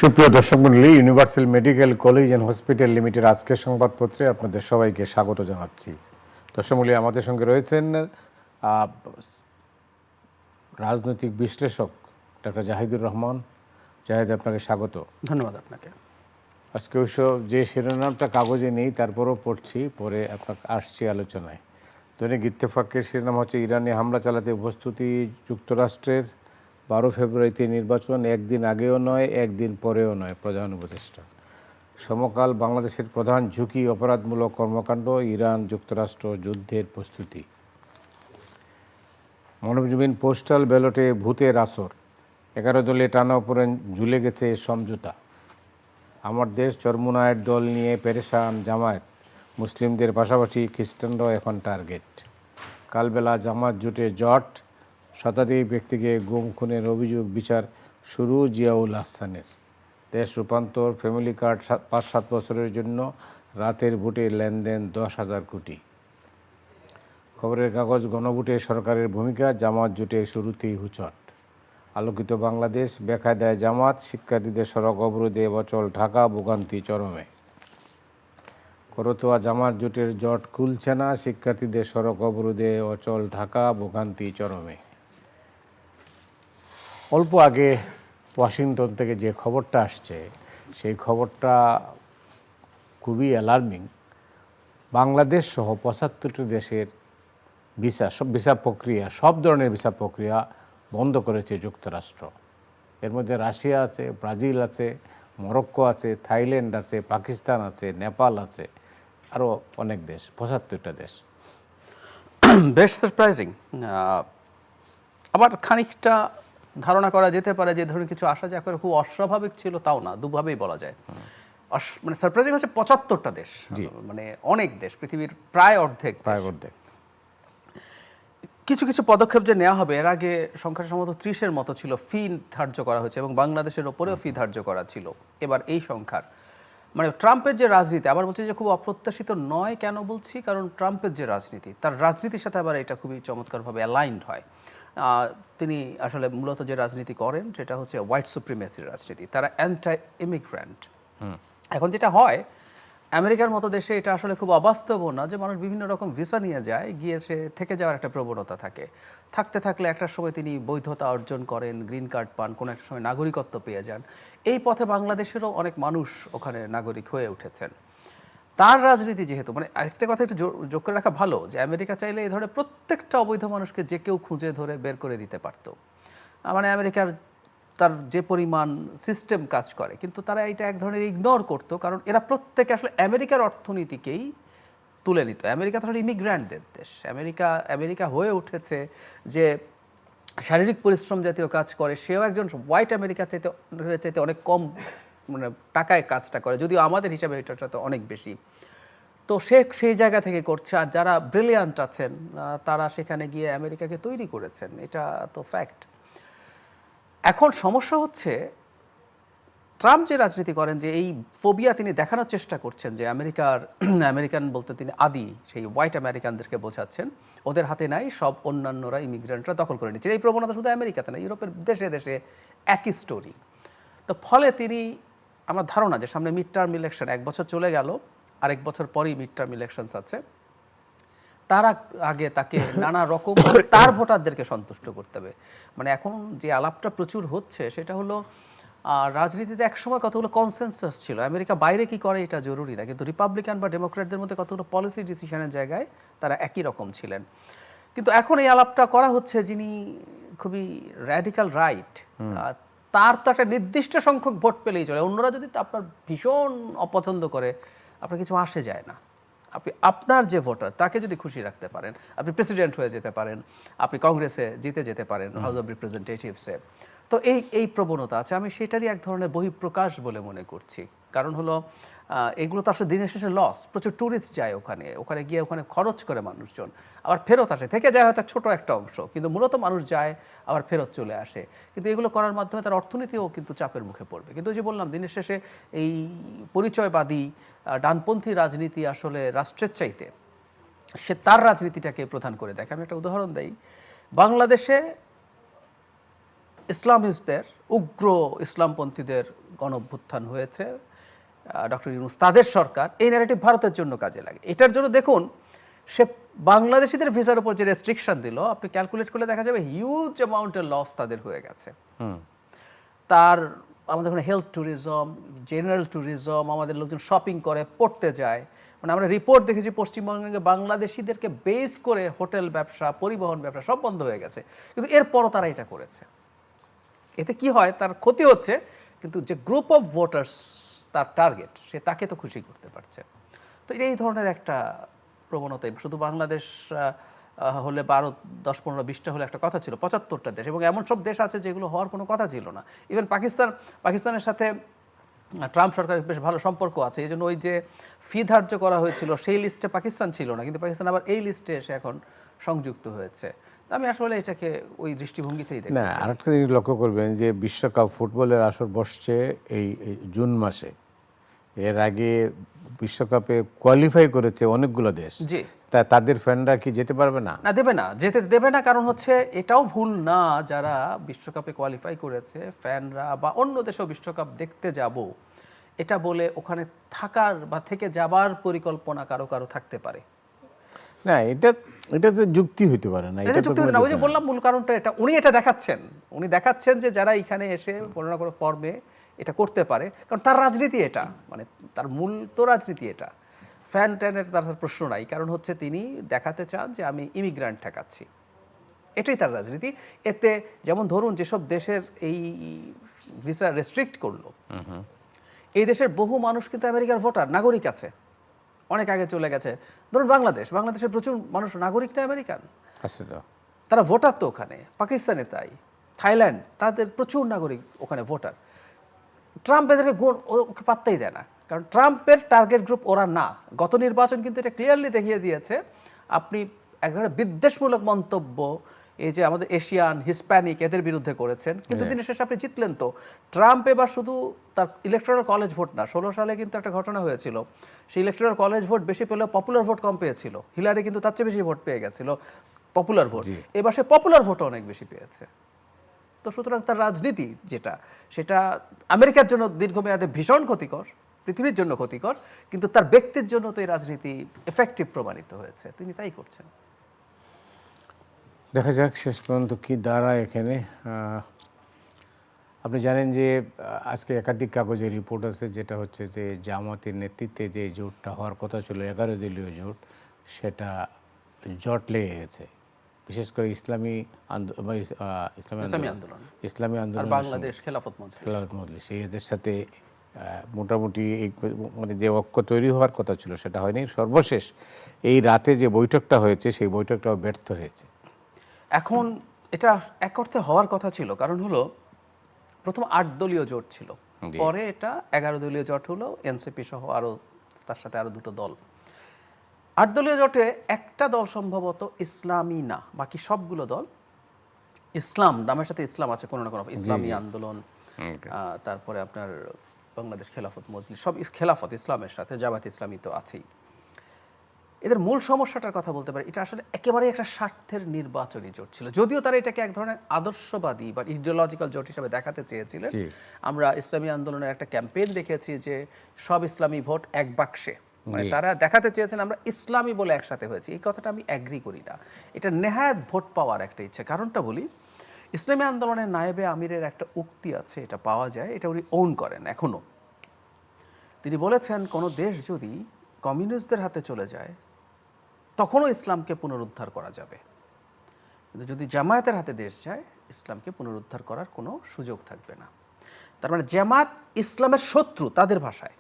সুপ্রিয় দর্শক মণ্ডলী, universal medical college and hospital limited আজকের সংবাদপত্রে আপনাদের সবাইকে স্বাগত জানাচ্ছি। দর্শক মণ্ডলী, আমাদের সঙ্গে রয়েছেন রাজনৈতিক বিশ্লেষক ডক্টর জাহিদুর রহমান। জাহিদ, আপনাকে স্বাগত। ধন্যবাদ আপনাকে। আজকে অবশ্য যে শিরোনামটা কাগজে নেই, তারপরও পড়ছি, পরে আপনাকে আসছি আলোচনায়। দৈনিক ইত্তেফাকের শিরোনাম হচ্ছে ইরানে হামলা চালাতে প্রস্তুতি যুক্তরাষ্ট্রের, 12 ফেব্রুয়ারিতে নির্বাচন, একদিন আগেও নয় একদিন পরেও নয়, প্রধান উপদেষ্টা। সমকাল বাংলাদেশের প্রধান ঝুঁকি অপরাধমূলক কর্মকাণ্ড, ইরান যুক্তরাষ্ট্র যুদ্ধের প্রস্তুতি। মানবজমিন পোস্টাল ব্যালটে ভূতের আসর, 11 দলে টানাওপড়েন, ঝুলে গেছে সমঝোতা। আমার দেশ চরমুনায়ের দল নিয়ে পেরেশান জামায়াত, মুসলিমদের পাশাপাশি খ্রিস্টানরাও এখন টার্গেট। কালবেলা জামাত জোটে জট, শতাধিক ব্যক্তিকে গুম খুনের অভিযোগ, বিচার শুরু জিয়াউল হাসানের। দেশ রূপান্তর, ফ্যামিলি কার্ড 5-7 বছরের জন্য, রাতের ভোটে লেনদেন 10,000 কোটি। খবরের কাগজ গণভোটে সরকারের ভূমিকা, জামাত জোটে শুরুতেই হুচট। আলোকিত বাংলাদেশ, বেকায়দায় জামাত, শিক্ষার্থীদের সড়ক অবরোধে অচল ঢাকা, ভোগান্তি চরমে। করতোয়া জামাত জোটের জট খুলছে না, শিক্ষার্থীদের সড়ক অবরোধে অচল ঢাকা, ভোগান্তি চরমে। অল্প আগে ওয়াশিংটন থেকে যে খবরটা আসছে, সেই খবরটা খুবই অ্যালার্মিং। বাংলাদেশ সহ 75টি দেশের ভিসা প্রক্রিয়া, সব ধরনের ভিসা প্রক্রিয়া বন্ধ করেছে যুক্তরাষ্ট্র। এর মধ্যে রাশিয়া আছে, ব্রাজিল আছে, মরক্কো আছে, থাইল্যান্ড আছে, পাকিস্তান আছে, নেপাল আছে, আরও অনেক দেশ, 75টা দেশ। বেশ সারপ্রাইজিং। আবার খানিকটা ধারণা করা যেতে পারে যে ধরুন কিছু আসা যা করে খুব অস্বাভাবিক ছিল, তাও না, দুভাবেই বলা যায়। মানে সারপ্রাইজিং হচ্ছে 75টা দেশ, মানে অনেক দেশ, পৃথিবীর প্রায় অর্ধেক। কিছু কিছু পদক্ষেপ যে নেওয়া হবে, এর আগে সংখ্যা সম্ভবত 30-এর মতো ছিল, ফি ধার্য করা হয়েছে এবং বাংলাদেশের ওপরেও ফি ধার্য করা ছিল। এবার এই সংখ্যার মানে ট্রাম্পের যে রাজনীতি, আবার বলছি যে খুব অপ্রত্যাশিত নয়। কেন বলছি? কারণ ট্রাম্পের যে রাজনীতি, তার রাজনীতির সাথে আবার এটা খুবই চমৎকারভাবে অ্যালাইনড হয়। তিনি আসলে মূলত যে রাজনীতি করেন সেটা হচ্ছে হোয়াইট সুপ্রিমেসির রাজনীতি। তারা অ্যান্টি ইমিগ্র্যান্ট। এখন যেটা হয়, আমেরিকার মতো দেশে এটা আসলে খুব অবাস্তব না যে মানুষ বিভিন্ন রকম ভিসা নিয়ে যায়, গিয়ে সে থেকে যাওয়ার একটা প্রবণতা থাকে। থাকতে থাকলে একটা সময় তিনি বৈধতা অর্জন করেন, গ্রিন কার্ড পান, কোনো একটা সময় নাগরিকত্ব পেয়ে যান। এই পথে বাংলাদেশেরও অনেক মানুষ ওখানে নাগরিক হয়ে উঠেছেন। তার রাজনীতি যেহেতু, মানে আরেকটা কথা একটু যোগ করে রাখা ভালো, যে আমেরিকা চাইলে এই ধরনের প্রত্যেকটা অবৈধ মানুষকে যে কেউ খুঁজে ধরে বের করে দিতে পারত। মানে আমেরিকার তার যে পরিমাণ সিস্টেম কাজ করে, কিন্তু তারা এটা এক ধরনের ইগনোর করতো, কারণ এরা প্রত্যেকে আসলে আমেরিকার অর্থনীতিকেই তুলে নিত। আমেরিকা তো আসলে ইমিগ্র্যান্টদের দেশ। আমেরিকা হয়ে উঠেছে যে শারীরিক পরিশ্রম জাতীয় কাজ করে, সেও একজন হোয়াইট আমেরিকার চাইতে অনেক কম মানে টাকায় কাজটা করে, যদিও আমাদের হিসাবে এটা তো অনেক বেশি। তো সে সেই জায়গা থেকে করছে, আর যারা ব্রিলিয়ান্ট আছেন তারা সেখানে গিয়ে আমেরিকাকে তৈরি করেছেন, এটা তো ফ্যাক্ট। এখন সমস্যা হচ্ছে ট্রাম্প যে রাজনীতি করেন, যে এই ফোবিয়া তিনি দেখানোর চেষ্টা করছেন, যে আমেরিকান বলতে তিনি আদি সেই হোয়াইট আমেরিকানদেরকে বোঝাচ্ছেন ওদের হাতে নাই, সব অন্যান্যরা ইমিগ্রেন্টরা দখল করে নিচ্ছেন। এই প্রবণতা শুধু আমেরিকাতে না, ইউরোপের দেশে দেশে একই স্টোরি। তো ফলে তিনি, আমার ধারণা যে সামনে মিড টার্ম ইলেকশন, 1 বছর চলে গেল, আরেক বছর পরেই মিড টার্ম ইলেকশনস আছে, তার আগে তাকে নানা রকম তার ভোটারদেরকে সন্তুষ্ট করতে হবে। মানে এখন যে আলাপটা প্রচুর হচ্ছে সেটা হলো, রাজনীতিতে একসময় কতগুলো কনসেনসাস ছিল, আমেরিকা বাইরে কি করে এটা জরুরি না, কিন্তু রিপাবলিকান বা ডেমোক্র্যাটদের মধ্যে কতগুলো পলিসি ডিসিশনের জায়গায় তারা একই রকম ছিলেন। কিন্তু এখন এই আলাপটা করা হচ্ছে যিনি খুবই র্যাডিক্যাল রাইট, তার তো একটা নির্দিষ্ট সংখ্যক ভোট পেলেই চলে, অন্যরা যদি আপনার ভীষণ অপছন্দ করে আপনার কিছু আসে যায় না। আপনি আপনার যে ভোটার তাকে যদি খুশি রাখতে পারেন, আপনি প্রেসিডেন্ট হয়ে যেতে পারেন, আপনি কংগ্রেসে জিতে যেতে পারেন, হাউস অফ রিপ্রেজেন্টেটিভসে। তো এই প্রবণতা আছে, আমি সেটারই এক ধরনের বহিঃপ্রকাশ বলে মনে করছি। কারণ হলো এগুলো তো আসলে দিনের শেষে লস। প্রচুর ট্যুরিস্ট যায় ওখানে গিয়ে ওখানে খরচ করে মানুষজন, আবার ফেরত আসে, থেকে যায় হয়তো ছোট একটা অংশ, কিন্তু মূলত মানুষ যায় আবার ফেরত চলে আসে। কিন্তু এগুলো করার মাধ্যমে তার অর্থনীতিও কিন্তু চাপের মুখে পড়বে। কিন্তু যে বললাম, দিনের শেষে এই পরিচয়বাদী ডানপন্থী রাজনীতি আসলে রাষ্ট্রের চাইতে সে তার রাজনীতিটাকে প্রধান করে দেখে। আমি একটা উদাহরণ দেই, বাংলাদেশে ইসলামিস্টদের, উগ্র ইসলামপন্থীদের গণ অভ্যুত্থান হয়েছে, ডক্টর ইউনূস তাদের সরকার, এই ন্যারেটিভ ভারতের জন্য কাজে লাগে। এটার জন্য দেখুন সে বাংলাদেশিদের ভিসার উপর যে রেস্ট্রিকশন দিল, আপনি ক্যালকুলেট করলে দেখা যাবে হিউজ অ্যামাউন্টের লস তাদের হয়ে গেছে। তার আমাদের ওখানে হেলথ ট্যুরিজম, জেনারেল ট্যুরিজম, আমাদের লোকজন শপিং করে, পড়তে যায়, মানে আমরা রিপোর্ট দেখেছি পশ্চিমবঙ্গে বাংলাদেশিদেরকে বেস করে হোটেল ব্যবসা, পরিবহন ব্যবসা সব বন্ধ হয়ে গেছে, কিন্তু এরপরও তারা এটা করেছে। এতে কি হয়, তার ক্ষতি হচ্ছে, কিন্তু যে গ্রুপ অফ ভোটার্স তার টার্গেট, সে তাকে তো খুশি করতে পারছে। তো এই ধরনের একটা প্রবণতা শুধু বাংলাদেশ হলে 12, 10, 15, 20টা হলে একটা কথা ছিল, 75টা দেশ, এবং এমন সব দেশ আছে যেগুলো হওয়ার কোনো কথা ছিল না। ইভেন পাকিস্তানের সাথে ট্রাম্প সরকারের বেশ ভালো সম্পর্ক আছে, এই জন্য ওই যে ফি ধার্য করা হয়েছিল সেই লিস্টে পাকিস্তান ছিল না, কিন্তু পাকিস্তান আবার এই লিস্টে এসে এখন সংযুক্ত হয়েছে। তা আমি আসলে এটাকে ওই দৃষ্টিভঙ্গিতেই দেখি। না, আরেকটা জিনিস লক্ষ্য করবেন যে বিশ্বকাপ ফুটবলের আসর বসছে এই জুন মাসে। এর আগে বিশ্বকাপে কোয়ালিফাই করেছে অনেকগুলো দেশ, জি, তাদের ফ্যানরা কি যেতে পারবে না? না, দেবে না, যেতে দেবে না। কারণ হচ্ছে এটাও ভুল না, যারা বিশ্বকাপে কোয়ালিফাই করেছে ফ্যানরা বা অন্য দেশেও বিশ্বকাপ দেখতে যাব এটা বলে ওখানে থাকার বা থেকে যাবার পরিকল্পনা কারো কারো থাকতে পারে। না, এটা তো যুক্তি হইতে পারে না। এটা যুক্তি না, ওই যে বললাম মূল কারণটা এটা, উনি এটা দেখাচ্ছেন, উনি দেখাচ্ছেন যে যারা এখানে এসে কোনো না কোনো ফর্মে এটা করতে পারে, কারণ তার রাজনীতি এটা, মানে তার মূল তো রাজনীতি এটা। ফ্যান ট্যানের তার প্রশ্ন নাই, কারণ হচ্ছে তিনি দেখাতে চান যে আমি ইমিগ্রান্ট ঠেকাচ্ছি, এটাই তার রাজনীতি। এতে যেমন ধরুন যেসব দেশের এই ভিসা রেস্ট্রিক্ট করলো, এই দেশের বহু মানুষ কিন্তু আমেরিকার ভোটার, নাগরিক আছে, অনেক আগে চলে গেছে। ধরুন বাংলাদেশের প্রচুর মানুষ নাগরিকটা আমেরিকান, তারা ভোটার তো ওখানে। পাকিস্তানে তাই, থাইল্যান্ড, তাদের প্রচুর নাগরিক ওখানে ভোটার। ট্রাম্প এদেরকে ওকে পাত্তাই দেয় না, কারণ ট্রাম্পের টার্গেট গ্রুপ ওরা না। গত নির্বাচন কিন্তু এটা ক্লিয়ারলি দেখিয়ে দিয়েছে। আপনি এক ধরনের বিদ্বেষমূলক মন্তব্য এই যে আমাদের এশিয়ান, হিসপ্যানিক এদের বিরুদ্ধে করেছেন, কিন্তু দিনের শেষে আপনি জিতলেন তো। ট্রাম্প এবার শুধু তার ইলেকট্রাল কলেজ ভোট না, 16 সালে কিন্তু একটা ঘটনা হয়েছিল, সেই ইলেকট্রাল কলেজ ভোট বেশি পেলেও পপুলার ভোট কম পেয়েছিল। হিলারি কিন্তু তার চেয়ে বেশি ভোট পেয়ে গেছিল, পপুলার ভোট। এবার সে পপুলার ভোটও অনেক বেশি পেয়েছে। তো সুতরাং তার রাজনীতি যেটা, সেটা আমেরিকার জন্য দীর্ঘমেয়াদে ভীষণ ক্ষতিকর, পৃথিবীর জন্য ক্ষতিকর, কিন্তু তার ব্যক্তির জন্য তো এই রাজনীতি এফেক্টিভ প্রমাণিত হয়েছে, তিনি তাই করছেন। দেখা যাক শেষ পর্যন্ত কি দাঁড়ায় এখানে। আপনি জানেন যে আজকে একাধিক কাগজে রিপোর্ট আছে, যেটা হচ্ছে যে জামাতের নেতৃত্বে যে জোটটা হওয়ার কথা ছিল 11 দলীয় জোট, সেটা জট লেগে গেছে। বিশেষ করে ইসলামী আন্দোলন, বাংলাদেশ খেলাফত মজলিস এদের সাথে মোটামুটি মানে যে ঐক্য তৈরি হওয়ার কথা ছিল সেটা হয়নি। সর্বশেষ এই রাতে যে বৈঠকটা হয়েছে সেই বৈঠকটাও ব্যর্থ হয়েছে। এখন এটা এক অর্থে হওয়ার কথা ছিল, কারণ হলো প্রথম 8 দলীয় জোট ছিল, পরে এটা 11 দলীয় জোট হলো, এনসিপি সহ আরো তার সাথে আরো 2টো দল। 8 দলীয় জোটে একটা দল সম্ভবত ইসলামী না, বাকি সবগুলো দল ইসলাম, নামের সাথে ইসলাম আছে কোনো না কোনো, ইসলামী আন্দোলন, তারপরে আপনার বাংলাদেশ খেলাফত মজলিস, সব খেলাফত ইসলামের সাথে, জামায়াত ইসলামী তো আছেই। এদের মূল সমস্যাটার কথা বলতে পারি, এটা আসলে একেবারেই একটা স্বার্থের নির্বাচনী জোট ছিল, যদিও তারা এটাকে এক ধরনের আদর্শবাদী বা ইডিওলজিক্যাল জোট হিসেবে দেখাতে চেয়েছিলেন। আমরা ইসলামী আন্দোলনের একটা ক্যাম্পেইন দেখেছি যে সব ইসলামী ভোট এক বাক্সে, মানে তারা দেখাতে চেয়েছেন আমরা ইসলামী বলে একসাথে হয়েছি। এই কথাটা আমি অ্যাগ্রি করি না, এটা নেহায়েত ভোট পাওয়ার একটা ইচ্ছে। কারণটা বলি, ইসলামী আন্দোলনের নায়েবে আমিরের একটা উক্তি আছে, এটা পাওয়া যায়, এটা উনি ওন করেন এখনো। তিনি বলেছেন কোনো দেশ যদি কমিউনিস্টদের হাতে চলে যায় তখনও ইসলামকে পুনরুদ্ধার করা যাবে, কিন্তু যদি জামায়াতের হাতে দেশ যায় ইসলামকে পুনরুদ্ধার করার কোনো সুযোগ থাকবে না। তার মানে জামাত ইসলামের শত্রু তাদের ভাষায়।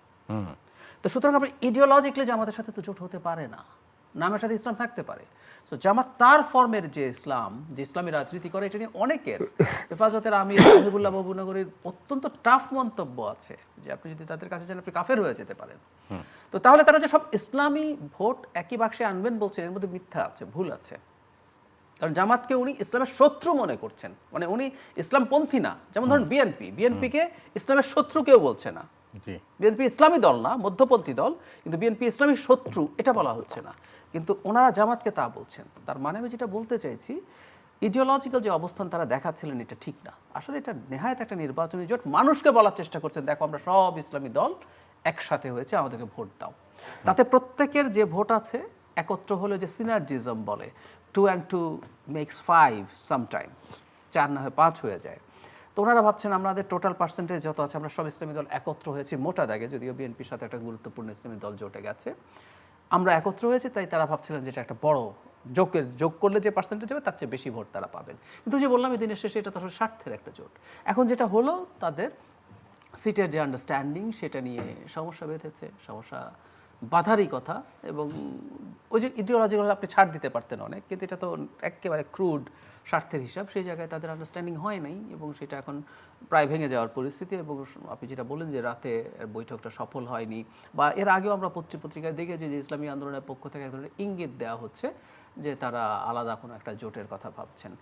তো সুতরাং আপনি ইডিওলজিক্যালি জামাতের সাথে তো জোট হতে পারে না, নামের সাথে ইসলাম থাকতে পারে। তো জামাত তার ফর্মের যে ইসলাম, যে ইসলামী রাজনীতি করে, এটা নিয়ে অনেকের, হেফাজতের আমির হাবিবুল্লাহ বাবুনগরীর অত্যন্ত টাফ মন্তব্য আছে যে আপনি যদি তাদের কাছে যান আপনি কাফের হয়ে যেতে পারেন। তো তাহলে তারা যে সব ইসলামী ভোট একই বাক্সে আনবেন বলছেন, এর মধ্যে মিথ্যা আছে, ভুল আছে। কারণ জামাতকে উনি ইসলামের শত্রু মনে করছেন, মানে উনি ইসলামপন্থী না। যেমন ধরুন বিএনপিকে ইসলামের শত্রু কেউ বলছে না। বিএনপি ইসলামী দল না, মধ্যপন্থী দল, কিন্তু বিএনপি ইসলামী শত্রু এটা বলা হচ্ছে না, কিন্তু ওনারা জামাতকে তা বলছেন। তার মানে আমি যেটা বলতে চাইছি, ইডিওলজিক্যাল যে অবস্থান তারা দেখাচ্ছিলেন এটা ঠিক না। আসলে এটা নেহায়েত একটা নির্বাচনী জোট, মানুষকে বলার চেষ্টা করছেন দেখো আমরা সব ইসলামী দল একসাথে হয়েছে, আমাদেরকে ভোট দাও। তাতে প্রত্যেকের যে ভোট আছে একত্র হলে যে সিনার্জিজম বলে, 2 and 2 makes 5 সামটাইম, 4 না হয় 5 হয়ে যায়। তো ওনারা ভাবছেন আমাদের টোটাল পার্সেন্টেজ যত আছে আমরা সব ইসলামী দল একত্র হয়েছি মোটা দাগে, যদিও বিএনপির সাথে একটা গুরুত্বপূর্ণ ইসলামী দল জোটে গেছে, আমরা একত্র হয়েছি, তাই তারা ভাবছিলেন যেটা একটা বড় যোগ করলে যে পার্সেন্টেজ হবে তার চেয়ে বেশি ভোট তারা পাবেন। কিন্তু যে বললাম এই দিনের শেষে এটা তো আসলে স্বার্থের একটা জোট। এখন যেটা হলো তাদের সিটের যে আন্ডারস্ট্যান্ডিং সেটা নিয়ে সমস্যা বেঁধেছে, সমস্যা বাধারই কথা। এবং ওই যে ইডিওলজিক্যাল আপনি ছাড় দিতে পারতেন অনেক, কিন্তু এটা তো একেবারে ক্রুড স্বার্থের হিসাব, সেই জায়গায় তাদের আন্ডারস্ট্যান্ডিং হয় নাই এবং সেটা এখন প্রায় ভেঙে যাওয়ার পরিস্থিতি। এবং আপনি যেটা বলেন যে রাতে বৈঠকটা সফল হয়নি, বা এর আগেও আমরা পত্রিকায় দেখেছি যে ইসলামী আন্দোলনের পক্ষ থেকে এক ধরনের ইঙ্গিত দেওয়া হচ্ছে যে তারা আলাদা কোনো একটা জোটের কথা ভাবছেন।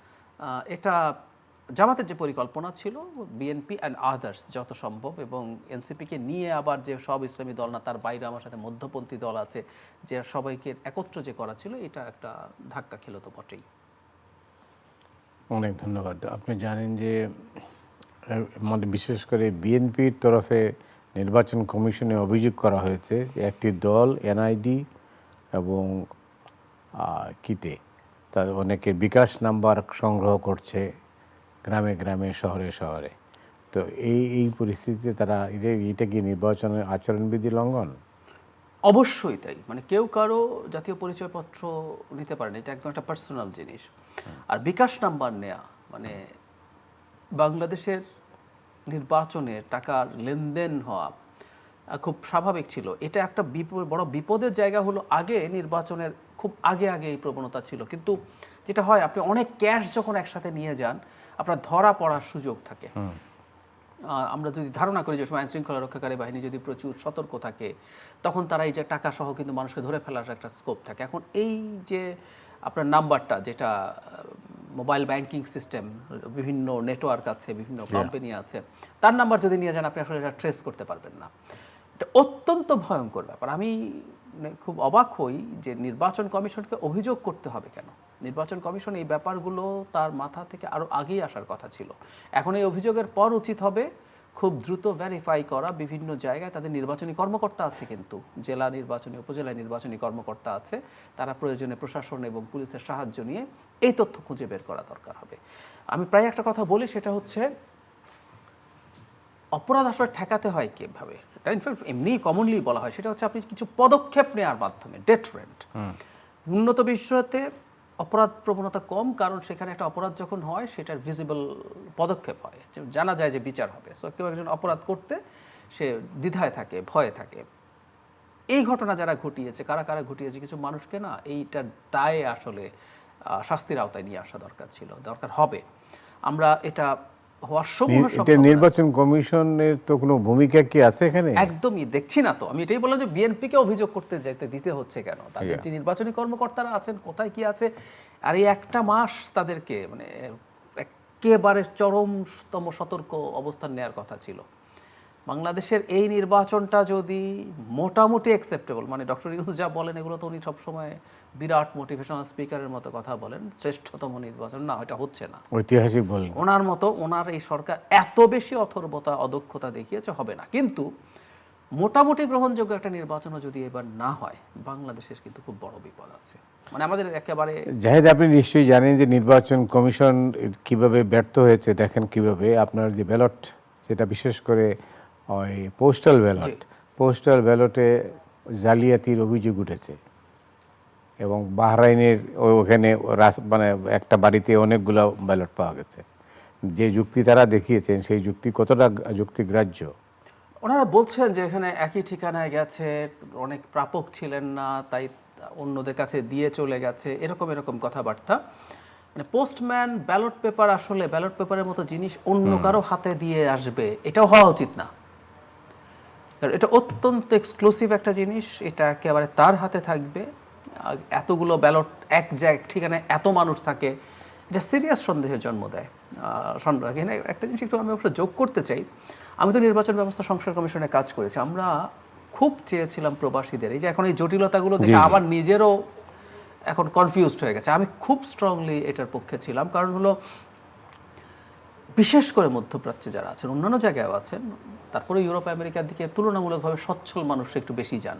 এটা জামাতের যে পরিকল্পনা ছিল বিএনপি অ্যান্ড আদার্স যত সম্ভব, এবং এনসিপিকে নিয়ে আবার যে সব ইসলামী দল না তার বাইরে আমার সাথে মধ্যপন্থী দল আছে, যে সবাইকে একত্র যে করা ছিল, এটা একটা ধাক্কা খেলো তো বটেই। অনেক ধন্যবাদ। আপনি জানেন যে আমাদের বিশেষ করে বিএনপির তরফে নির্বাচন কমিশনে অভিযোগ করা হয়েছে যে একটি দল এনআইডি এবং কিতে তার অনেকে বিকাশ নাম্বার সংগ্রহ করছে গ্রামে গ্রামে শহরে শহরে। তো এই পরিস্থিতিতে তারা এটা কি নির্বাচনের আচরণবিধি লঙ্ঘন? অবশ্যই তাই। মানে কেউ কারো জাতীয় পরিচয়পত্র নিতে পারে না, এটা একদম একটা পার্সোনাল জিনিস। আর বিকাশ নাম্বার নেয়া মানে বাংলাদেশের নির্বাচনে টাকার লেনদেন হওয়া খুব স্বাভাবিক ছিল। এটা একটা বড় বিপদের জায়গা হলো আগে নির্বাচনের খুব আগে এই প্রবণতা ছিল, কিন্তু যেটা হয় আপনি অনেক ক্যাশ যখন একসাথে নিয়ে যান আপনার ধরা পড়ার সুযোগ থাকে। আমরা যদি ধারণা করি যে সময় আইনশৃঙ্খলা রক্ষাকারী বাহিনী যদি প্রচুর সতর্ক থাকে তখন তারা এই যে টাকা সহ কিন্তু মানুষকে ধরে ফেলার একটা স্কোপ থাকে। এখন এই যে আপনার নাম্বারটা যেটা মোবাইল ব্যাংকিং সিস্টেম, বিভিন্ন নেটওয়ার্ক আছে, বিভিন্ন কোম্পানি আছে, তার নাম্বার যদি নিয়ে যান আপনি আসলে এটা ট্রেস করতে পারবেন না। এটা অত্যন্ত ভয়ঙ্কর ব্যাপার। আমি খুব অবাক হই যে নির্বাচন কমিশনকে অভিযোগ করতে হবে কেন। নির্বাচন কমিশন এই ব্যাপারগুলো তার মাথা থেকে আরও আগেই আসার কথা ছিল। এখন এই অভিযোগের পর উচিত হবে খুব দ্রুত ভেরিফাই করা। বিভিন্ন জায়গায় তাদের নির্বাচনী কর্মকর্তা আছে, কিন্তু জেলা নির্বাচনী, উপজেলা নির্বাচনী কর্মকর্তা আছে, তারা প্রয়োজনে প্রশাসন এবং পুলিশের সাহায্য নিয়ে এই তথ্য খুঁজে বের করা দরকার হবে। আমি প্রায় একটা কথা বলি, সেটা হচ্ছে অপরাধ আসলে ঠেকাতে হয় কীভাবে, এটা ইনফ্যাক্ট এমনি কমনলি বলা হয়, সেটা হচ্ছে আপনি কিছু পদক্ষেপ নেওয়ার মাধ্যমে। ডেটারেন্ট উন্নত বিশ্বতে অপরাধ প্রবণতা কম, কারণ সেখানে একটা অপরাধ যখন হয় সেটার ভিজিবল পদক্ষেপ হয়, জানা যায় যে বিচার হবে। সো কেউ একজন অপরাধ করতে সে দ্বিধায় থাকে, ভয়ে থাকে। এই ঘটনা যারা ঘটিয়েছে, কারা ঘটিয়েছে, কিছু মানুষকে না এইটার দায়ে আসলে শাস্তির আওতায় নিয়ে আসা দরকার হবে। আমরা এটা হওয়ার সম্ভাবনা, নির্বাচন কমিশনের তো কোনো ভূমিকা কি আছে এখানে? একদমই দেখছি না তো। আমি এটাই বললাম যে বিএনপিকে অভিযোগ করতে দিতে হচ্ছে কেন? তাদের যে নির্বাচনী কর্মকর্তারা আছেন কোথায় কি আছে? আর এই একটা মাস তাদেরকে মানে একেবারে চরমতম সতর্ক অবস্থান নেওয়ার কথা ছিল। বাংলাদেশের এই নির্বাচনটা যদি মোটামুটি অ্যাকসেপ্টেবল, মানে ডক্টর ইউনূস যা বলেন এগুলো তো উনি সবসময় বিরাট মোটিভেশনাল স্পিকারের মতো কথা বলেন, শ্রেষ্ঠতম নির্বাচন না, এটা হচ্ছে না, ঐতিহাসিক বলেন। ওনার মতো ওনার এই সরকার এত বেশি অথর্বতা, অদক্ষতা দেখিয়েছে, হবে না। কিন্তু মোটামুটি গ্রহণযোগ্য একটা নির্বাচনও যদি এবার না হয়, বাংলাদেশের কিন্তু খুব বড় বিপদ আছে। মানে আমাদের একেবারে জাহিদ, আপনি নিশ্চয়ই জানেন যে নির্বাচন কমিশন কিভাবে ব্যর্থ হয়েছে। দেখেন কিভাবে আপনার যে ব্যালট, যেটা বিশেষ করে ওই পোস্টাল ব্যালটে জালিয়াতির অভিযোগ উঠেছে, এবং বাহরাইনের ওখানে মানে একটা বাড়িতে অনেকগুলো ব্যালট পাওয়া গেছে। যে যুক্তি তারা দেখিয়েছেন সেই যুক্তি কতটা যুক্তিগ্রাহ্য? ওনারা বলছেন যে এখানে একই ঠিকানায় গেছে, অনেক প্রাপক ছিলেন না, তাই অন্যদের কাছে দিয়ে চলে গেছে, এরকম কথাবার্তা। মানে পোস্টম্যান ব্যালট পেপার, আসলে ব্যালট পেপারের মতো জিনিস অন্য কারো হাতে দিয়ে আসবে, এটাও হওয়া উচিত না। এটা অত্যন্ত এক্সক্লুসিভ একটা জিনিস, এটা একেবারে তার হাতে থাকবে। এতগুলো ব্যালট এক জায়গায় ঠিকানায় এত মানুষ থাকে, এটা সিরিয়াস সন্দেহের জন্ম দেয়। এখানে একটা জিনিস একটু আমি অবশ্য যোগ করতে চাই। আমি তো নির্বাচন ব্যবস্থা সংস্কার কমিশনে কাজ করেছি। আমরা খুব চেয়েছিলাম প্রবাসীদের, এই যে এখন এই জটিলতাগুলো দেখে আমার নিজেরও এখন কনফিউজড হয়ে গেছে। আমি খুব স্ট্রংলি এটার পক্ষে ছিলাম, কারণ হলো বিশেষ করে মধ্যপ্রাচ্যে যারা আছেন, অন্যান্য জায়গায়ও আছেন, তারপরে ইউরোপ আমেরিকার দিকে তুলনামূলকভাবে সচ্ছল মানুষ একটু বেশি যান,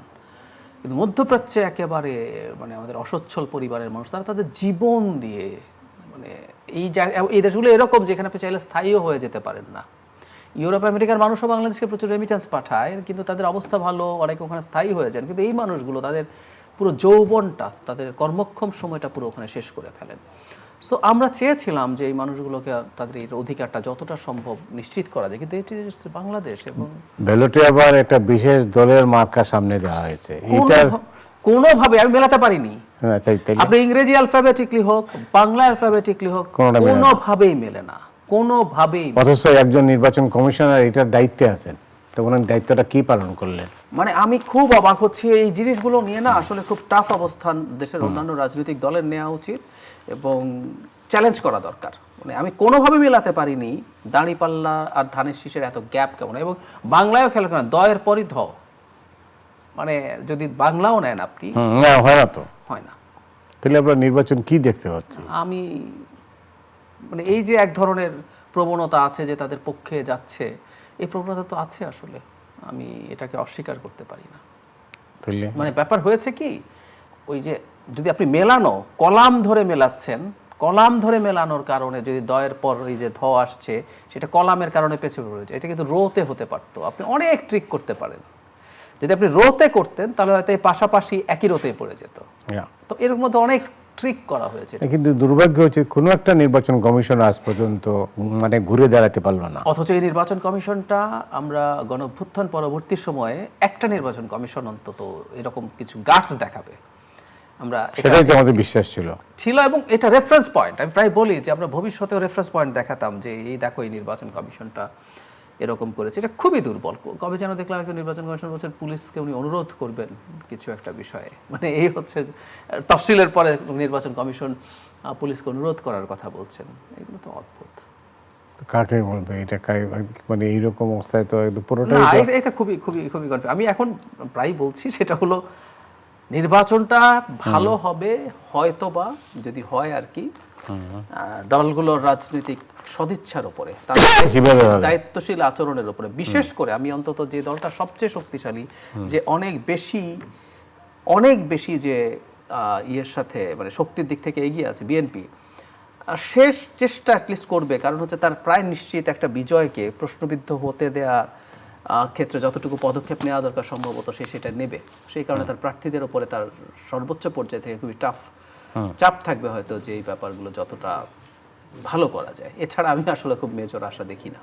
কিন্তু মধ্যপ্রাচ্যে একেবারে মানে আমাদের অসচ্ছল পরিবারের মানুষ, তারা তাদের জীবন দিয়ে মানে এই দেশগুলো এরকম যেখানে আপনি চাইলে স্থায়ীও হয়ে যেতে পারেন না। ইউরোপ আমেরিকার মানুষও বাংলাদেশকে প্রচুর রেমিটেন্স পাঠায়, কিন্তু তাদের অবস্থা ভালো, অনেকে ওখানে স্থায়ী হয়ে যান, কিন্তু এই মানুষগুলো তাদের পুরো যৌবনটা, তাদের কর্মক্ষম সময়টা পুরো ওখানে শেষ করে ফেলেন। সো আমরা চেয়েছিলাম যে এই মানুষগুলোকে তাদের এই অধিকারটা যতটা সম্ভব নিশ্চিত করা যায়, কিন্তু এটি বাংলাদেশ এবং ব্যালটে আবার একটা বিশেষ দলের মার্কা সামনে দেওয়া হয়েছে, এটার কোনোভাবে আমি মেলাতে পারিনি। হ্যাঁ, তাই আপনি ইংরেজি অ্যালফাবেটিকলি হোক, বাংলা অ্যালফাবেটিকলি হোক, কোনোভাবেই মেলে না, কোনোভাবেই। অথচ একজন নির্বাচন কমিশনার এটার দায়িত্বে আছেন, তো ওনার দায়িত্বটা কি পালন করলেন? মানে আমি খুব অবাক হচ্ছি এই জিনিসগুলো নিয়ে না, আসলে খুব টাফ অবস্থান দেশের অন্যান্য রাজনৈতিক দলের নেওয়া উচিত এবং চ্যালেঞ্জ করা দরকার। মানে আমি কোনোভাবে মেলাতে পারিনি দাঁড়িপাল্লা আর ধানের শীষের এত গ্যাপ কেমন, এবং বাংলায়ও খেলা করেন দয়ের পরই ধ, মানে যদি বাংলাও নেন আপনি, না হয় না তো, হয় না। তাহলে আমরা নির্বাচন কি দেখতে পাচ্ছি? আমি মানে এই যে এক ধরনের প্রবণতা আছে যে তাদের পক্ষে যাচ্ছে, এই প্রবণতা তো আছে আসলে, আমি এটাকে অস্বীকার করতে পারি না। মানে ব্যাপার হয়েছে কি, ওই যে যদি আপনি মেলানো কলাম ধরে মেলাচ্ছেন, কলাম ধরে মেলানোর কারণে যদি দয়ের পর এই যে ধ আসছে, সেটা কলামের কারণে পেছনে পড়েছে, এটা কিন্তু রোতে হতে পারতো। আপনি অনেক ট্রিক করতে পারেন, যদি আপনি রোতে করতেন তাহলে হয়তো এই পাশাপাশি একই রোতে পড়ে যেত। তো এর মধ্যে অনেক ট্রিক করা হয়েছে, কিন্তু দুর্ভাগ্য হচ্ছে কোনো একটা নির্বাচন কমিশন আজ পর্যন্ত মানে ঘুরে দাঁড়াতে পারলো না। অথচ এই নির্বাচন কমিশনটা আমরা গণঅভ্যুত্থান পরবর্তী সময়ে একটা নির্বাচন কমিশন অন্তত এরকম কিছু গাটস দেখাবে, আমরা সেটাই তো আমাদের বিশ্বাস ছিল এবং এটা রেফারেন্স পয়েন্ট। আমি প্রায় বলি যে আমরা ভবিষ্যতেও রেফারেন্স পয়েন্ট দেখাতাম যে এই দেখো এই নির্বাচন কমিশনটা এরকম করেছে, এটা খুবই দুর্বল। কবে যেন দেখলাম একজন নির্বাচন কমিশন বলছেন পুলিশকে উনি অনুরোধ করবেন কিছু একটা বিষয়ে, মানে এই হচ্ছে তফসিলের পরে নির্বাচন কমিশন পুলিশকে অনুরোধ করার কথা বলছেন, এগুলো তো অদ্ভুত। কাকে বলবে এটা, মানে এইরকম অবস্থায় তো পুরোটাই না, এটা খুবই খুবই খুবই কনফিউজ। আমি এখন প্রায় বলছি সেটা হলো নির্বাচনটা ভালো হবে হয়তোবা, যদি হয় আর কি, দলগুলোর রাজনৈতিক সদিচ্ছার উপরে, তাদের দায়িত্বশীল আচরণের উপরে। বিশেষ করে আমি অন্তত যে দলটা সবচেয়ে শক্তিশালী, যে অনেক বেশি যে ইয়ের সাথে মানে শক্তির দিক থেকে এগিয়ে আছে, বিএনপি, শেষ চেষ্টা অ্যাটলিস্ট করবে, কারণ হচ্ছে তার প্রায় নিশ্চিত একটা বিজয়কে প্রশ্নবিদ্ধ হতে দেওয়ার ক্ষেত্রে যতটুকু পদক্ষেপ নেওয়া দরকার সম্ভবত সে সেটা নেবে। সেই কারণে তার প্রার্থীদের উপরে তার সর্বোচ্চ পর্যায়ে থেকে খুবই টাফ চাপ থাকবে হয়তো, যে এই ব্যাপারগুলো যতটা ভালো করা যায়। এছাড়া আমি আসলে খুব মেজর আশা দেখি না।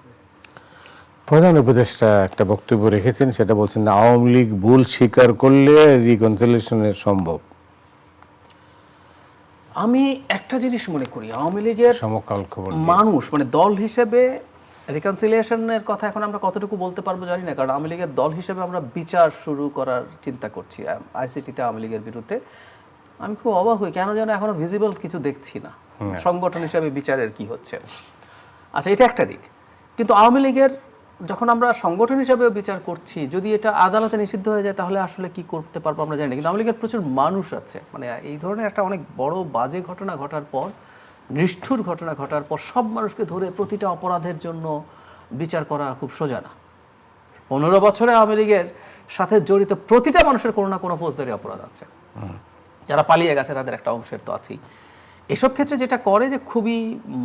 প্রধান উপদেষ্টা একটা বক্তব্য রেখেছেন, সেটা বলছেন আওয়ামী লীগ ভুল স্বীকার করলে রিকনসিলিয়েশনের সম্ভব। আমি একটা জিনিস মনে করি, আওয়ামী লীগের সমকাল খবর মানুষ মানে দল হিসেবে রিকনসিলিয়েশনের কথা এখন আমরা কতটুকু বলতে পারবো জানি না, কারণ আওয়ামী লীগের দল হিসেবে আমরা বিচার শুরু করার চিন্তা করছি আইসিটিতে আওয়ামী লীগের বিরুদ্ধে। আমি খুব অবাক হই কেন যেন এখনো ভিজিবল কিছু দেখছি না সংগঠন হিসেবে বিচারের কি হচ্ছে। আচ্ছা, এটা একটা দিক, কিন্তু আওয়ামী লীগের যখন আমরা সংগঠন হিসেবে বিচার করছি, যদি এটা আদালতে নিষিদ্ধ হয়ে যায় তাহলে আসলে কি করতে পারবো আমরা জানি না। কিন্তু আওয়ামী লীগের প্রচুর মানুষ আছে, মানে এই ধরনের একটা অনেক বড় বাজে ঘটনা ঘটার পর, নিষ্ঠুর ঘটনা ঘটার পর সব মানুষকে ধরে প্রতিটা অপরাধের জন্য বিচার করা খুব সোজা না। 15 বছরে আওয়ামী লীগের সাথে জড়িত প্রতিটা মানুষের কোনো না কোনো ফৌজদারি অপরাধ আছে, যারা পালিয়ে গেছে তাদের একটা অংশের তো আছেই। এসব ক্ষেত্রে যেটা করে যে খুবই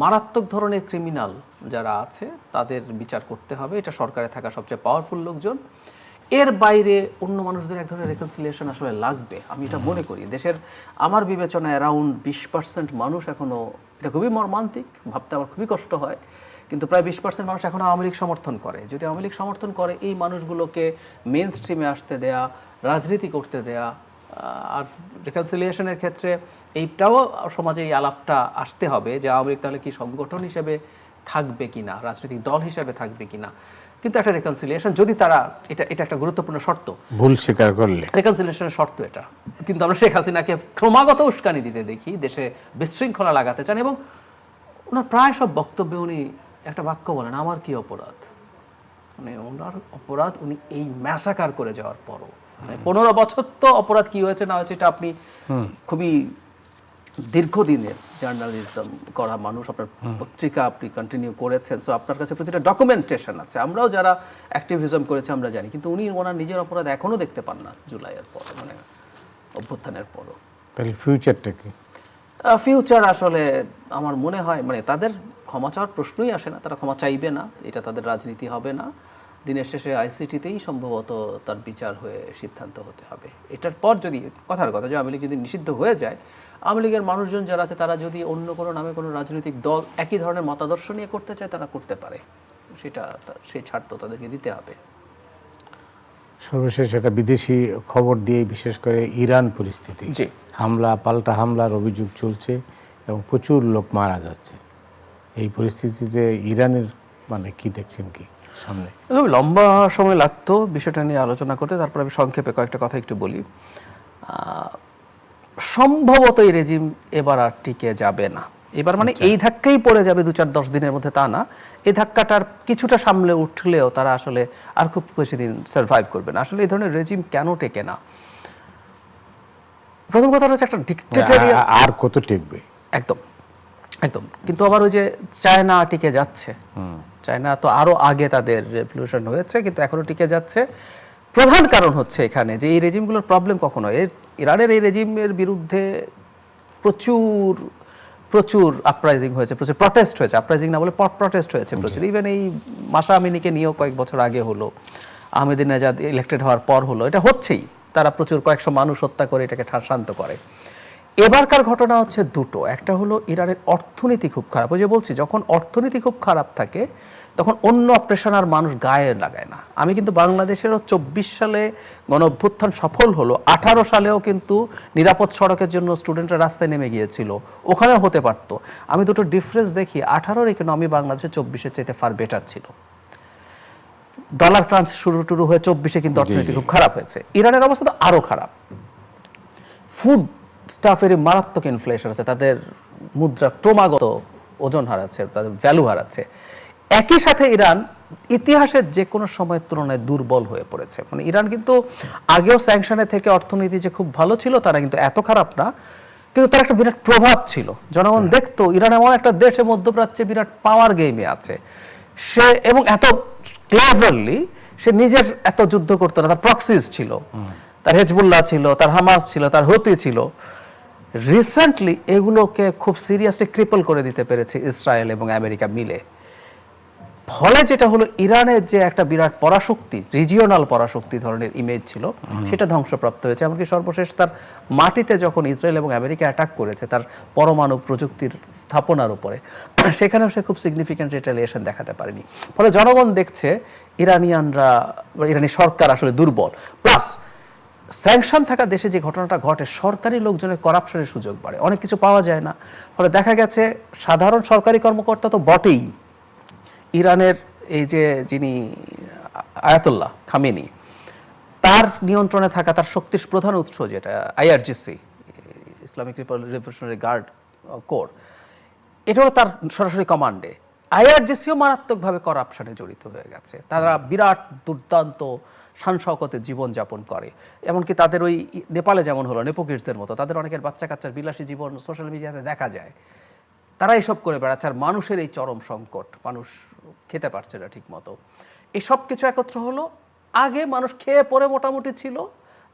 মারাত্মক ধরনের ক্রিমিনাল যারা আছে তাদের বিচার করতে হবে, এটা সরকারে থাকা সবচেয়ে পাওয়ারফুল লোকজন। এর বাইরে অন্য মানুষদের এক ধরনের রেকনসিলিয়েশন আসলে লাগবে, আমি এটা মনে করি। দেশের আমার বিবেচনায় অ্যারাউন্ড 20% মানুষ এখনো, এটা খুবই মর্মান্তিক, ভাবতে আমার খুবই কষ্ট হয়, কিন্তু প্রায় 20% মানুষ এখনো আওয়ামী লীগ সমর্থন করে। যদি আওয়ামী লীগ সমর্থন করে, এই মানুষগুলোকে মেইন স্ট্রিমে আসতে দেয়া, রাজনীতি করতে দেয়া, আর রিকনসিলিয়েশনের ক্ষেত্রে এইটাও সমাজে এই আলাপটা আসতে হবে যে আওয়ামী লীগ তাহলে কি সংগঠন হিসেবে থাকবে কিনা, রাজনৈতিক দল হিসেবে থাকবে কিনা। কিন্তু একটা রিকনসিলিয়েশন যদি তারা, এটা একটা গুরুত্বপূর্ণ শর্ত, ভুল স্বীকার করলে রিকনসিলিয়েশনের শর্ত এটা। কিন্তু আমরা শেখ হাসিনাকে ক্রমাগত উস্কানি দিতে দেখি, দেশে বিশৃঙ্খলা লাগাতে চান, এবং ওনার প্রায় সব বক্তব্যে উনি একটা বাক্য বলেন, আমার কি অপরাধ। মানে ওনার অপরাধ উনি এই ম্যাসাকার করে যাওয়ার পরও, মানে 15 বছর তো অপরাধ কি হয়েছে না হয়েছে এটা আপনি খুবই দীর্ঘদিনের জার্নালিজম করা মানুষ, আপনার পত্রিকা আপনি কন্টিনিউ করেছেন, সো আপনার কাছে প্রতিটা ডকুমেন্টেশন আছে। আমরাও যারা অ্যাক্টিভিজম করেছি আমরা জানি, কিন্তু উনি ওনার নিজের অপরাধ এখনো দেখতে পান না জুলাইয়ের পর, মানে অভ্যুত্থানের পরও। তাহলে ফিউচারটা কি? ফিউচার আসলে আমার মনে হয় মানে তাদের ক্ষমা চাওয়ার প্রশ্নই আসে না, তারা ক্ষমা চাইবে না, এটা তাদের রাজনীতি হবে না। দিনের শেষে আইসিটিতেই সম্ভবত তার বিচার হয়ে সিদ্ধান্ত হতে হবে। এটার পর যদি কথার কথা যে আওয়ামী লীগ যদি নিষিদ্ধ হয়ে যায়, আওয়ামী লীগের মানুষজন যারা আছে তারা যদি অন্য কোনো নামে কোনো রাজনৈতিক দল একই ধরনের মতাদর্শ নিয়ে করতে চায় তারা করতে পারে, সেটা সেই ছাড় তো তাদেরকে দিতে হবে। সর্বশেষ একটা বিদেশি খবর দিয়ে, বিশেষ করে ইরান পরিস্থিতি, জি, হামলা পাল্টা হামলার অভিযোগ চলছে এবং প্রচুর লোক মারা যাচ্ছে। এই পরিস্থিতিতে ইরানের মানে কি দেখছেন কি সামনে? খুব লম্বা সময় লাগতো বিষয়টা নিয়ে আলোচনা করতে, তারপর আমি সংক্ষেপে কয়েকটা কথা একটু বলি। সম্ভবত এই রেজিম এবার আর টিকে যাবে না। এবার মানে এই ধাক্কাই পড়ে যাবে 2-4-10 দিনের মধ্যে তা না, এই ধাক্কাটার কিছুটা সামলে উঠলেও তারা আসলে আর খুব বেশি দিন সার্ভাইভ করবে না। আসলে এই ধরনের রেজিম কেন টেকে না? প্রথম কথা হচ্ছে একটা ডিক্টেটরিয়াল। আর কত টিকবে? একদম একদম। কিন্তু আবার ওই যে চায়না টিকে যাচ্ছে, চায়না তো আরো আগে তাদের রেভলিউশন হয়েছে কিন্তু এখনো টিকে যাচ্ছে। প্রধান কারণ হচ্ছে এখানে যে এই রেজিমগুলোর প্রবলেম কখনো, ইরানের এই রেজিমের বিরুদ্ধে প্রচুর প্রচুর আপরাইজিং হয়েছে, প্রচুর প্রটেস্ট হয়েছে, আপরাইজিং না বলে প্রটেস্ট হয়েছে প্রচুর। ইভেন এই মাসা আমিনিকে নিয়েও কয়েক বছর আগে হলো, আহমেদিনেজাদ ইলেক্টেড হওয়ার পর হলো, এটা হচ্ছেই। তারা প্রচুর কয়েকশো মানুষ হত্যা করে এটাকে শান্ত করে। এবারকার ঘটনা হচ্ছে দুটো, একটা হলো ইরানের অর্থনীতি খুব খারাপ। ওই যে বলছি, যখন অর্থনীতি খুব খারাপ থাকে তখন অন্য অপারেশন আর মানুষ গায়ে লাগায় না। আমি কিন্তু বাংলাদেশেরও 24 সালে গণ অভ্যুত্থান সফল হলো, 18 সালেও কিন্তু নিরাপদ সড়কের জন্য স্টুডেন্টরা রাস্তায় নেমে গিয়েছিল, ওখানেও হতে পারতো। আমি দুটো ডিফারেন্স দেখি, 18-র ইকোনমি বাংলাদেশের 24-এর চাইতে ফার বেটার ছিল। ডলার ক্রাঞ্চ শুরু হয়ে 24-এ কিন্তু অর্থনীতি খুব খারাপ হয়েছে। ইরানের অবস্থা তো আরো খারাপ, ফুড স্টাফের মারাত্মক ইনফ্লেশন আছে, তাদের মুদ্রা ক্রমাগত ওজন হারাচ্ছে, তাদের ভ্যালু হারাচ্ছে। একই সাথে ইরান ইতিহাসের যে কোনো সময়ের তুলনায় দুর্বল হয়ে পড়েছে। মানে ইরান কিন্তু আগেও স্যাংশনে থেকে অর্থনীতি যে খুব ভালো ছিল তারা কিন্তু এত খারাপ না, কিন্তু তার একটা বিরাট প্রভাব ছিল। জনগণ দেখতো ইরান এমন একটা দেশে মধ্যপ্রাচ্যে বিরাট পাওয়ার গেমে আছে সে, এবং এত ক্লেভারলি সে নিজের এত যুদ্ধ করতো না, তার প্রক্সিস ছিল, তার হেজবুল্লাহ ছিল, তার হামাস ছিল, তার হুতি ছিল। রিসেন্টলি এগুলোকে খুব সিরিয়াসলি ক্রিপল করে দিতে পেরেছে ইসরায়েল এবং আমেরিকা মিলে। ফলে যেটা হলো, ইরানের যে একটা বিরাট পরাশক্তি, রিজিওনাল পরাশক্তি ধরনের ইমেজ ছিল, সেটা ধ্বংসপ্রাপ্ত হয়েছে। এমনকি সর্বশেষ তার মাটিতে যখন ইসরায়েল এবং আমেরিকা অ্যাটাক করেছে তার পরমাণু প্রযুক্তির স্থাপনার উপরে, সেখানেও সে খুব সিগনিফিক্যান্ট রিটেলিয়েশন দেখাতে পারেনি। ফলে জনগণ দেখছে ইরানি সরকার আসলে দুর্বল। প্লাস স্যাংশন থাকা দেশে যে ঘটনাটা ঘটে, সরকারি লোকজনের করাপশনের সুযোগ বাড়ে, অনেক কিছু পাওয়া যায় না। ফলে দেখা গেছে সাধারণ সরকারি কর্মকর্তা তো বটেই, ইরানের এই যে যিনি আয়াতুল্লাহ খামেনি, তার নিয়ন্ত্রণে থাকা তার শক্তির প্রধান উৎস যেটা IRGC, Islamic revolutionary guard corps, এটাও তার সরাসরি কমান্ডে। আইআরজিসিও মারাত্মকভাবে করাপশনে জড়িত হয়ে গেছে। তারা বিরাট দুর্দান্ত শান শওকতের জীবনযাপন করে, এমনকি তাদের ওই নেপালে যেমন হলো নেপোকিটসদের মতো, তাদের অনেকের বাচ্চা কাচ্চার বিলাসী জীবন সোশ্যাল মিডিয়াতে দেখা যায়। তারা এইসব করে বেড়াচ্ছে, আর মানুষের এই চরম সংকট, মানুষ খেতে পারছে না ঠিক মতো। এই সব কিছু একত্র হলো, আগে মানুষ খেয়ে পরে মোটামুটি ছিল,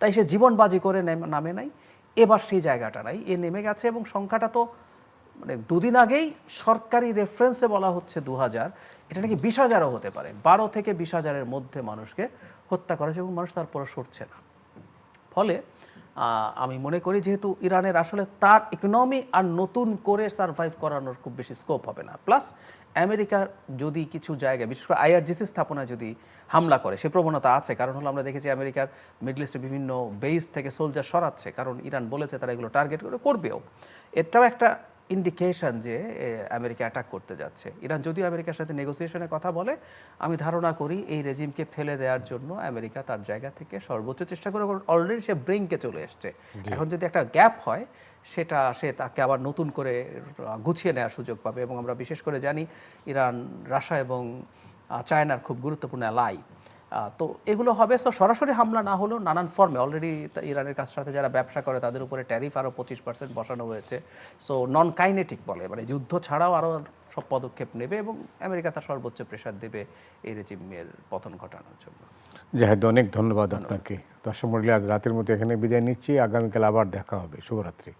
তাই সে জীবন বাজি করে নামে নাই। এবার সেই জায়গাটা নাই, এ নেমে গেছে। এবং সংখ্যাটা তো মানে দুদিন আগেই সরকারি রেফারেন্সে বলা হচ্ছে 2000, এটা নাকি 20,000ও হতে পারে। 12 থেকে 20,000-এর মধ্যে মানুষকে হত্যা করেছে এবং মানুষ তারপরে সরছে না। ফলে আমি মনে করি যেহেতু ইরানের আসলে তার ইকোনমি আর নতুন করে সার্ভাইভ করানোর খুব বেশি স্কোপ হবে না। প্লাস আমেরিকা যদি কিছু জায়গায়, বিশেষ করে আইআরজিসি স্থাপনায় যদি হামলা করে, সে প্রবণতা আছে। কারণ হলো আমরা দেখেছি আমেরিকার মিডল ইস্টে বিভিন্ন বেস থেকে সোলজার সরাচ্ছে, কারণ ইরান বলেছে তারা এগুলো টার্গেট করে করবেও। এটাও একটা ইন্ডিকেশন যে আমেরিকা অ্যাটাক করতে যাচ্ছে। ইরান যদিও আমেরিকার সাথে নেগোসিয়েশনের কথা বলে, আমি ধারণা করি এই রেজিমকে ফেলে দেওয়ার জন্য আমেরিকা তার জায়গা থেকে সর্বোচ্চ চেষ্টা করে, অলরেডি সে ব্রিঙ্কে চলে এসছে। এখন যদি একটা গ্যাপ হয়, সে তাকে আবার নতুন করে গুছিয়ে নেওয়ার সুযোগ পাবে। এবং আমরা বিশেষ করে জানি ইরান রাশিয়া এবং চায়নার খুব গুরুত্বপূর্ণ অ্যালাই। তো এগুলো হবে। তো সরাসরি হামলা না হলেও নানান ফর্মে অলরেডি ইরানের কাছ সাথে যারা ব্যবসা করে তাদের উপরে ট্যারিফ আরও 25% বসানো হয়েছে। সো নন কাইনেটিক বলে, মানে যুদ্ধ ছাড়াও আরও সব পদক্ষেপ নেবে এবং আমেরিকা তার সর্বোচ্চ প্রেশার দেবে এই রেজিমের পতন ঘটানোর জন্য। জাহেদ, অনেক ধন্যবাদ আপনাকে। দর্শক মণ্ডলী, আজ রাতের মতো এখানে বিদায় নিচ্ছি। আগামীকাল আবার দেখা হবে। শুভরাত্রি।